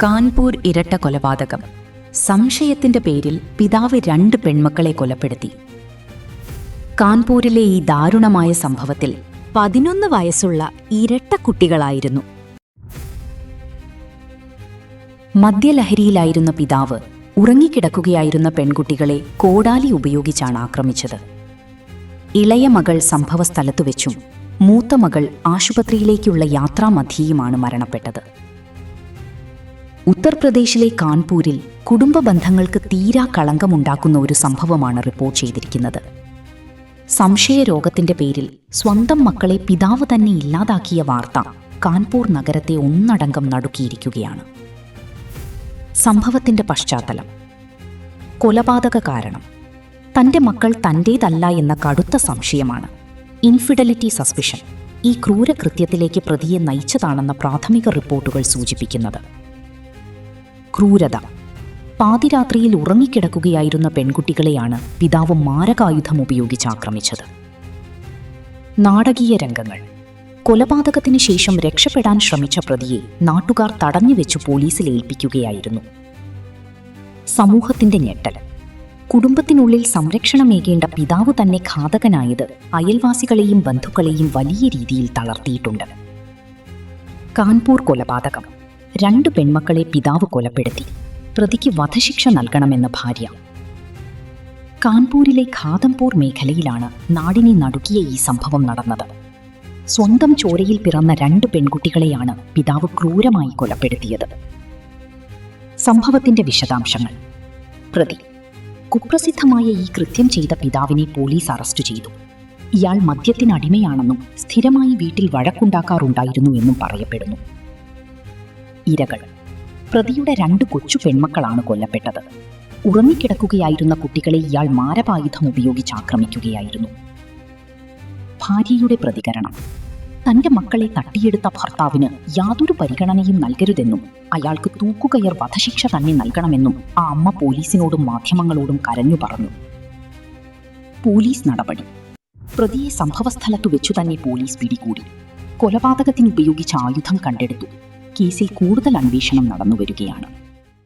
കാൺപൂർ ഇരട്ട കൊലപാതകം. സംശയത്തിന്റെ പേരിൽ പിതാവ് 2 പെൺമക്കളെ കൊലപ്പെടുത്തി. കാൺപൂരിലെ ഈ ദാരുണമായ സംഭവത്തിൽ 11 വയസ്സുള്ള ഇരട്ട കുട്ടികളായിരുന്നു. മദ്യലഹരിയിലായിരുന്ന പിതാവ് ഉറങ്ങിക്കിടക്കുകയായിരുന്ന പെൺകുട്ടികളെ കോടാലി ഉപയോഗിച്ചാണ് ആക്രമിച്ചത്. ഇളയ മകൾ സംഭവസ്ഥലത്തു വെച്ചും മൂത്ത മകൾ ആശുപത്രിയിലേക്കുള്ള യാത്രാമധ്യേയുമാണ് മരണപ്പെട്ടത്. ഉത്തർപ്രദേശിലെ കാൺപൂരിൽ കുടുംബ ബന്ധങ്ങൾക്ക് തീരാ കളങ്കമുണ്ടാക്കുന്ന ഒരു സംഭവമാണ് റിപ്പോർട്ട് ചെയ്തിരിക്കുന്നത്. സംശയരോഗത്തിന്റെ പേരിൽ സ്വന്തം മക്കളെ പിതാവ് തന്നെ ഇല്ലാതാക്കിയ വാർത്ത കാൺപൂർ നഗരത്തെ ഒന്നടങ്കം നടുക്കിയിരിക്കുകയാണ്. സംഭവത്തിന്റെ പശ്ചാത്തലം: കൊലപാതക കാരണം തന്റെ മക്കൾ തന്റേതല്ല എന്ന കടുത്ത സംശയമാണ്. ഇൻഫിഡലിറ്റി സസ്പിഷൻ ഈ ക്രൂരകൃത്യത്തിലേക്ക് പ്രതിയെ നയിച്ചതാണെന്ന പ്രാഥമിക റിപ്പോർട്ടുകൾ സൂചിപ്പിക്കുന്നത്. ക്രൂരത: പാതിരാത്രിയിൽ ഉറങ്ങിക്കിടക്കുകയായിരുന്ന പെൺകുട്ടികളെയാണ് പിതാവ് മാരകായുധം ഉപയോഗിച്ച് ആക്രമിച്ചത്. നാടകീയ രംഗങ്ങൾ: കൊലപാതകത്തിന് ശേഷം രക്ഷപ്പെടാൻ ശ്രമിച്ച പ്രതിയെ നാട്ടുകാർ തടഞ്ഞുവെച്ചു പോലീസിൽ ഏൽപ്പിക്കുകയായിരുന്നു. സമൂഹത്തിന്റെ ഞെട്ടൽ: കുടുംബത്തിനുള്ളിൽ സംരക്ഷണമേകേണ്ട പിതാവ് തന്നെ ഘാതകനായത് അയൽവാസികളെയും ബന്ധുക്കളെയും വലിയ രീതിയിൽ തളർത്തിയിട്ടുണ്ട്. കാൺപൂർ കൊലപാതകം: 2 പെൺമക്കളെ പിതാവ് കൊലപ്പെടുത്തി. പ്രതിക്ക് വധശിക്ഷ നൽകണമെന്ന ഭാര്യ. കാൺപൂരിലെ ഘാതംപൂർ മേഖലയിലാണ് നാടിനെ നടുക്കിയ ഈ സംഭവം നടന്നത്. സ്വന്തം ചോരയിൽ പിറന്ന 2 പെൺകുട്ടികളെയാണ് പിതാവ് ക്രൂരമായി കൊലപ്പെടുത്തിയത്. സംഭവത്തിന്റെ വിശദാംശങ്ങൾ: പ്രതി: കുപ്രസിദ്ധമായ ഈ കൃത്യം ചെയ്ത പിതാവിനെ പോലീസ് അറസ്റ്റ് ചെയ്തു. ഇയാൾ മദ്യത്തിനടിമയാണെന്നും സ്ഥിരമായി വീട്ടിൽ വഴക്കുണ്ടാക്കാറുണ്ടായിരുന്നു എന്നും പറയപ്പെടുന്നു. ഇരകൾ: പ്രതിയുടെ 2 കൊച്ചു പെൺമക്കളാണ് കൊല്ലപ്പെട്ടത്. ഉറങ്ങിക്കിടക്കുകയായിരുന്ന കുട്ടികളെ ഇയാൾ മാരകായുധം ഉപയോഗിച്ച് ആക്രമിക്കുകയായിരുന്നു. ഭാര്യയുടെ പ്രതികരണം: തന്റെ മക്കളെ തട്ടിയെടുത്ത ഭർത്താവിന് യാതൊരു പരിഗണനയും നൽകരുതെന്നും അയാൾക്ക് തൂക്കുകയർ വധശിക്ഷ തന്നെ നൽകണമെന്നും ആ അമ്മ പോലീസിനോടും മാധ്യമങ്ങളോടും കരഞ്ഞു പറഞ്ഞു. പോലീസ് നടപടി: പ്രതിയെ സംഭവസ്ഥലത്തു വെച്ചു തന്നെ പോലീസ് പിടികൂടി. കൊലപാതകത്തിന് ഉപയോഗിച്ച ആയുധം കണ്ടെടുത്തു. കേസിൽ കൂടുതൽ അന്വേഷണം നടന്നുവരികയാണ്.